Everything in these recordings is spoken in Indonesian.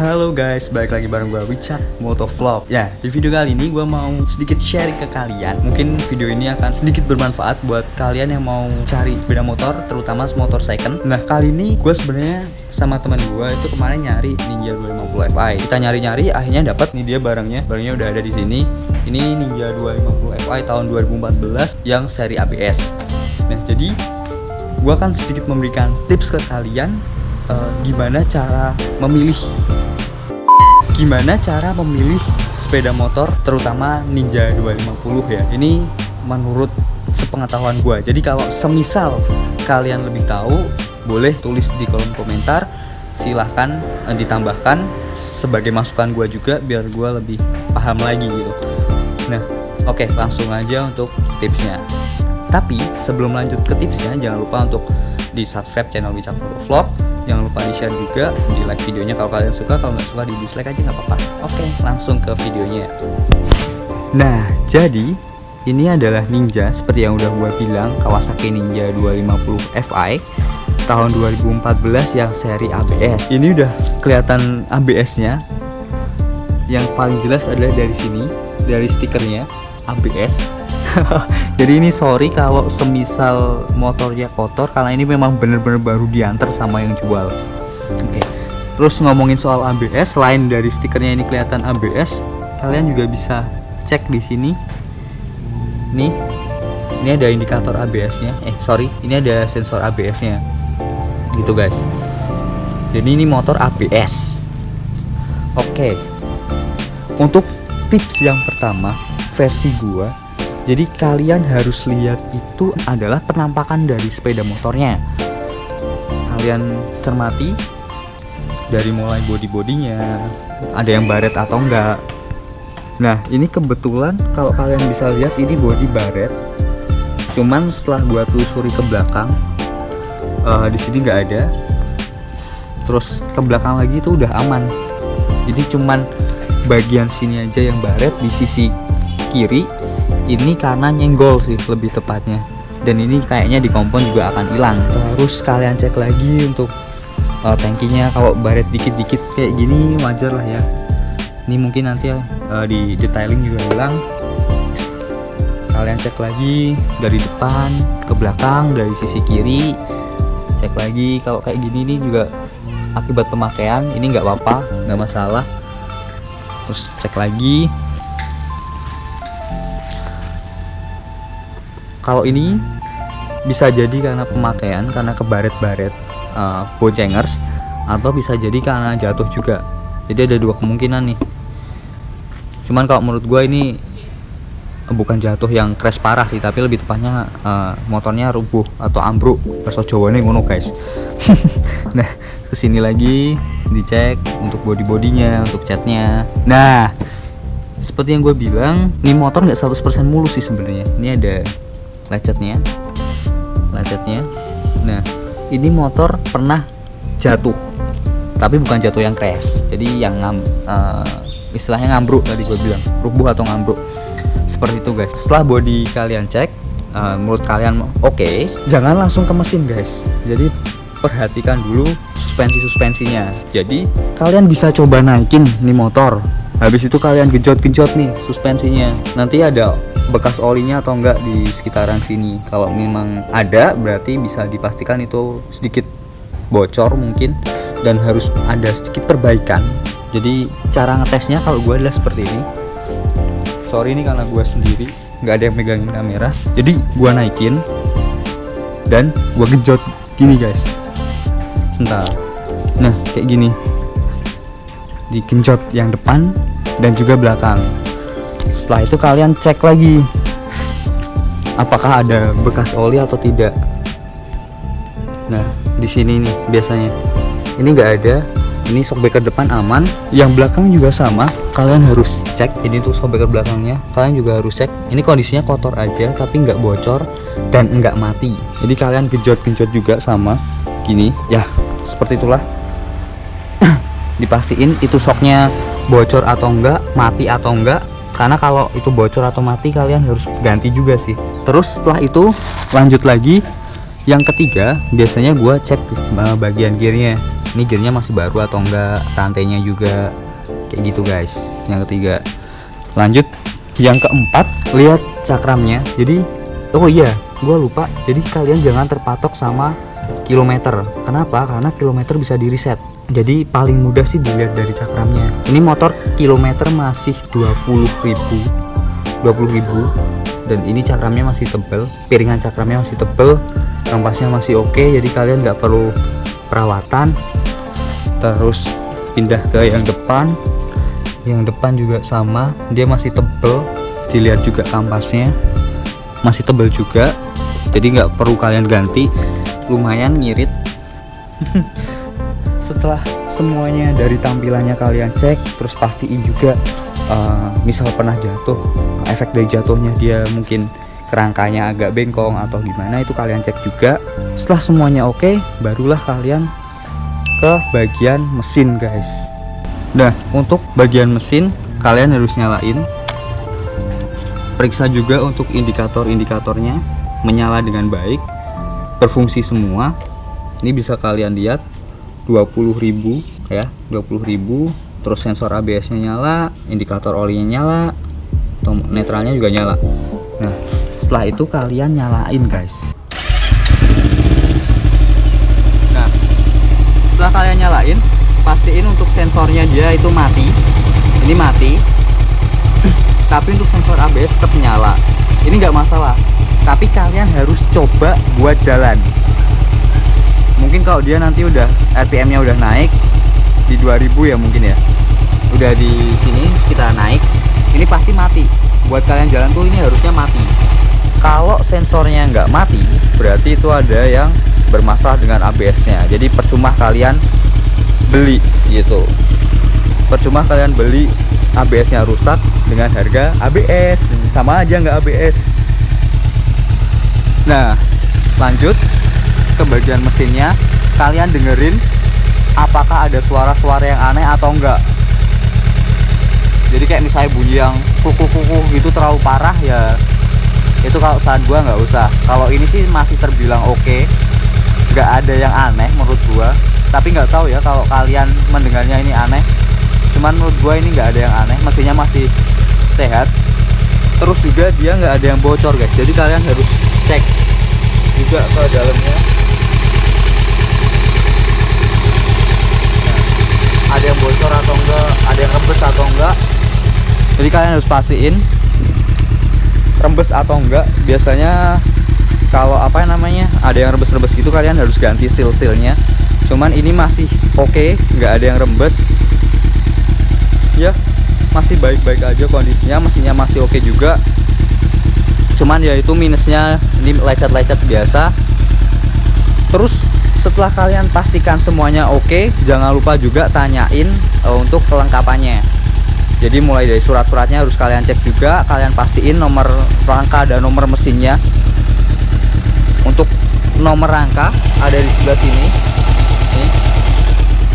Halo guys, balik lagi bareng gue Richard Motovlog. Ya, di video kali ini gue mau sedikit sharing ke kalian. Mungkin video ini akan sedikit bermanfaat buat kalian yang mau cari sepeda motor, terutama motor second. Nah, kali ini gue sebenarnya sama teman gue itu kemarin nyari Ninja 250 Fi. Kita nyari-nyari, akhirnya dapat nih dia barangnya. Barangnya udah ada di sini. Ini Ninja 250 Fi tahun 2014 yang seri ABS. Nah, jadi gue akan sedikit memberikan tips ke kalian gimana cara memilih sepeda motor, terutama Ninja 250 ya. Ini menurut sepengetahuan gue. Jadi kalau semisal kalian lebih tahu, boleh tulis di kolom komentar. Silahkan ditambahkan sebagai masukan gue juga, biar gue lebih paham lagi gitu. Nah, oke, langsung aja untuk tipsnya. Tapi sebelum lanjut ke tipsnya, jangan lupa untuk di subscribe channel Richard Motovlog. Jangan lupa di share juga, di like videonya kalau kalian suka. Kalau nggak suka di dislike aja nggak apa-apa. Oke, langsung ke videonya. Nah, jadi ini adalah Ninja seperti yang udah gue bilang, Kawasaki Ninja 250 Fi tahun 2014 yang seri ABS. Ini udah kelihatan ABS-nya. Yang paling jelas adalah dari sini, dari stikernya ABS. Jadi ini sorry kalau semisal motornya kotor, karena ini memang bener-bener baru diantar sama yang jual. Oke. Terus ngomongin soal ABS, selain dari stikernya ini kelihatan ABS, kalian juga bisa cek di sini. Nih, ini ada indikator ABS-nya. Ini ada sensor ABS-nya. Gitu guys. Jadi ini motor ABS. Oke. Untuk tips yang pertama, versi gua. Jadi kalian harus lihat itu adalah penampakan dari sepeda motornya. Kalian cermati dari mulai body-bodinya, ada yang baret atau enggak. Nah, ini kebetulan kalau kalian bisa lihat ini body baret. Cuman setelah gua telusuri ke belakang, di sini nggak ada. Terus ke belakang lagi itu udah aman. Jadi cuman bagian sini aja yang baret, di sisi kiri ini karena nyenggol sih lebih tepatnya, dan ini kayaknya di kompon juga akan hilang. Terus kalian cek lagi untuk tangkinya, kalau baret dikit-dikit kayak gini wajar lah ya. Ini mungkin nanti di detailing juga hilang. Kalian cek lagi dari depan ke belakang, dari sisi kiri cek lagi. Kalau kayak gini nih juga akibat pemakaian, ini nggak apa-apa, nggak masalah. Terus cek lagi. Kalau ini bisa jadi karena pemakaian, karena kebaret-baret boncengers, atau bisa jadi karena jatuh juga. Jadi ada dua kemungkinan nih. Cuman kalau menurut gue ini bukan jatuh yang crash parah sih, tapi lebih tepatnya motornya rubuh atau ambruk. Bahasa Jawane ngono guys. Nah, kesini lagi dicek untuk body-bodinya, untuk catnya. Nah, seperti yang gue bilang, ini motor nggak 100% mulus sih sebenarnya. Ini ada lecetnya. Nah, ini motor pernah jatuh, tapi bukan jatuh yang crash. Jadi yang istilahnya ngambruk tadi gue bilang, rubuh atau ngambruk. Seperti itu guys. Setelah body kalian cek, menurut kalian oke, jangan langsung ke mesin guys. Jadi perhatikan dulu suspensinya. Jadi kalian bisa coba naikin nih motor. Habis itu kalian genjot-genjot nih suspensinya. Nanti ada bekas olinya atau enggak di sekitaran sini. Kalau memang ada, berarti bisa dipastikan itu sedikit bocor mungkin, dan harus ada sedikit perbaikan. Jadi cara ngetesnya kalau gue adalah seperti ini. Sorry ini karena gue sendiri, nggak ada yang megangin kamera. Jadi gue naikin dan gue genjot gini guys. Sebentar. Nah, kayak gini. Digenjot yang depan dan juga belakang. Setelah itu kalian cek lagi apakah ada bekas oli atau tidak. Nah, di sini nih biasanya ini nggak ada. Ini shockbreaker depan aman, yang belakang juga sama. Kalian harus cek. Ini tuh shockbreaker belakangnya, kalian juga harus cek. Ini kondisinya kotor aja tapi nggak bocor dan nggak mati. Jadi kalian genjot juga sama gini ya, seperti itulah. Dipastiin itu shocknya bocor atau enggak, mati atau enggak. Karena kalau itu bocor atau mati, kalian harus ganti juga sih. Terus setelah itu lanjut lagi. Yang ketiga, biasanya gua cek bagian gearnya. ini gearnya masih baru atau enggak, rantainya juga kayak gitu guys. Yang ketiga, lanjut yang keempat, lihat cakramnya. Jadi oh iya, gua lupa, jadi kalian jangan terpatok sama kilometer. Kenapa? Karena kilometer bisa di reset. Jadi paling mudah sih dilihat dari cakramnya. Ini motor kilometer masih 20.000 dan ini cakramnya masih tebel, piringan cakramnya masih tebel, kampasnya masih oke, jadi kalian nggak perlu perawatan. Terus pindah ke yang depan juga sama, dia masih tebel, dilihat juga kampasnya masih tebel juga, jadi nggak perlu kalian ganti. Lumayan ngirit. Setelah semuanya dari tampilannya kalian cek, terus pastiin juga misal pernah jatuh, efek dari jatuhnya dia mungkin kerangkanya agak bengkong atau gimana, itu kalian cek juga. Setelah semuanya oke, barulah kalian ke bagian mesin guys. Nah, untuk bagian mesin kalian harus nyalain, periksa juga untuk indikator-indikatornya menyala dengan baik, berfungsi semua. Ini bisa kalian lihat 20.000 ya, 20.000. Terus sensor ABS nya nyala, indikator olinya nyala, netralnya juga nyala. Nah, setelah itu kalian nyalain guys. Nah, setelah kalian nyalain, pastiin untuk sensornya dia itu mati. Ini mati. Tapi untuk sensor ABS tetap nyala. Ini nggak masalah. Tapi kalian harus coba buat jalan. Mungkin kalau dia nanti udah RPM-nya udah naik di 2000 ya mungkin ya, udah di sini sekitar naik, ini pasti mati. Buat kalian jalan tuh ini harusnya mati. Kalau sensornya nggak mati, berarti itu ada yang bermasalah dengan ABS-nya. Jadi percuma kalian beli gitu. Percuma kalian beli ABS-nya rusak dengan harga ABS, sama aja nggak ABS. Nah, lanjut ke bagian mesinnya. Kalian dengerin apakah ada suara-suara yang aneh atau enggak. Jadi kayak misalnya bunyi yang kuku-kuku gitu terlalu parah ya, itu kalau saat gua nggak usah. Kalau ini sih masih terbilang oke, nggak ada yang aneh menurut gua. Tapi nggak tahu ya kalau kalian mendengarnya ini aneh. Cuman menurut gua ini nggak ada yang aneh, mesinnya masih sehat. Terus juga dia nggak ada yang bocor guys, jadi kalian harus cek juga ke dalamnya. Nah, ada yang bocor atau enggak, ada yang rembes atau enggak. Jadi kalian harus pastiin rembes atau enggak. Biasanya kalau apa namanya ada yang rembes-rembes gitu, kalian harus ganti seal-sealnya. Cuman ini masih oke, nggak ada yang rembes ya, masih baik-baik aja kondisinya. Mesinnya masih oke juga, cuman ya itu minusnya ini lecet-lecet biasa. Terus setelah kalian pastikan semuanya oke, jangan lupa juga tanyain untuk kelengkapannya. Jadi mulai dari surat-suratnya harus kalian cek juga, kalian pastiin nomor rangka dan nomor mesinnya. Untuk nomor rangka ada di sebelah sini. Nih,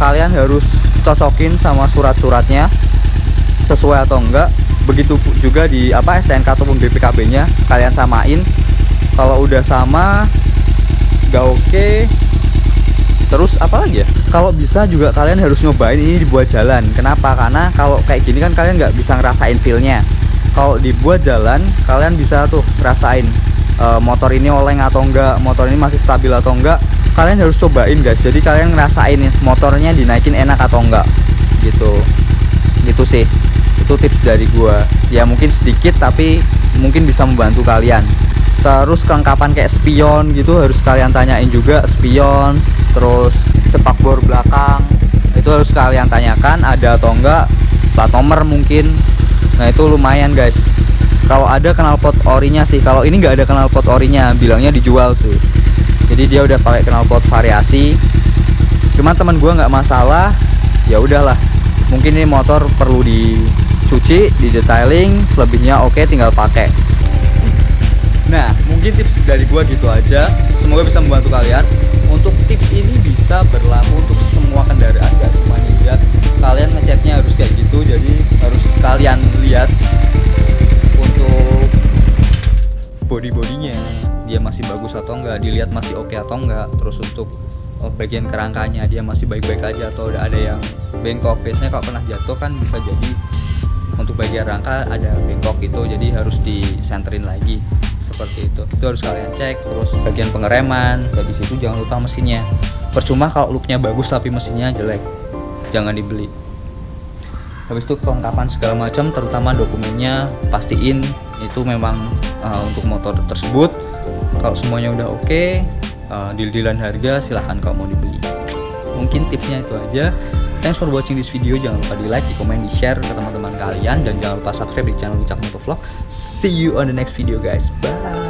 kalian harus cocokin sama surat-suratnya sesuai atau enggak. Begitu juga di apa STNK ataupun BPKB-nya kalian samain. Kalau udah sama nggak oke. Terus apa lagi ya? Kalau bisa juga kalian harus nyobain ini dibuat jalan. Kenapa? Karena kalau kayak gini kan kalian nggak bisa ngerasain feel-nya. Kalau dibuat jalan, kalian bisa tuh rasain motor ini oleng atau enggak, motor ini masih stabil atau enggak. Kalian harus cobain guys. Jadi kalian ngerasain motornya dinaikin enak atau enggak gitu. Gitu sih. Itu tips dari gua. Ya mungkin sedikit tapi mungkin bisa membantu kalian. Terus kelengkapan kayak spion gitu harus kalian tanyain juga, spion, terus sepak bor belakang itu harus kalian tanyakan ada atau enggak, plat nomor mungkin. Nah itu lumayan guys. Kalau ada knalpot orinya sih, kalau ini nggak ada knalpot orinya, bilangnya dijual sih. Jadi dia udah pakai knalpot variasi. Cuman teman gua nggak masalah, ya udahlah. Mungkin ini motor perlu dicuci, di detailing, selebihnya oke tinggal pakai. Nah, mungkin tips dari gua gitu aja. Semoga bisa membantu kalian. Untuk tips ini bisa berlaku untuk semua kendaraan, gak cuma Ninja. Kalian ngeceknya harus kayak gitu, jadi harus kalian lihat untuk body-bodinya dia masih bagus atau enggak, dilihat masih oke atau enggak. Terus untuk bagian kerangkanya dia masih baik-baik aja atau udah ada yang bengkok. Biasanya kalau pernah jatuh kan bisa jadi untuk bagian rangka ada bengkok gitu, jadi harus disenterin lagi seperti itu harus kalian cek. Terus bagian pengereman, habis itu jangan lupa mesinnya. Percuma kalau looknya bagus tapi mesinnya jelek, jangan dibeli. Habis itu kelengkapan segala macam, terutama dokumennya pastiin itu memang untuk motor tersebut. Kalau semuanya udah oke, deal-dealan harga silahkan kalau mau dibeli. Mungkin tipsnya itu aja. Thanks for watching this video. Jangan lupa di like, di komen, di share ke teman-teman kalian, dan jangan lupa subscribe di channel Wicak Motovlog. See you on the next video guys. Bye.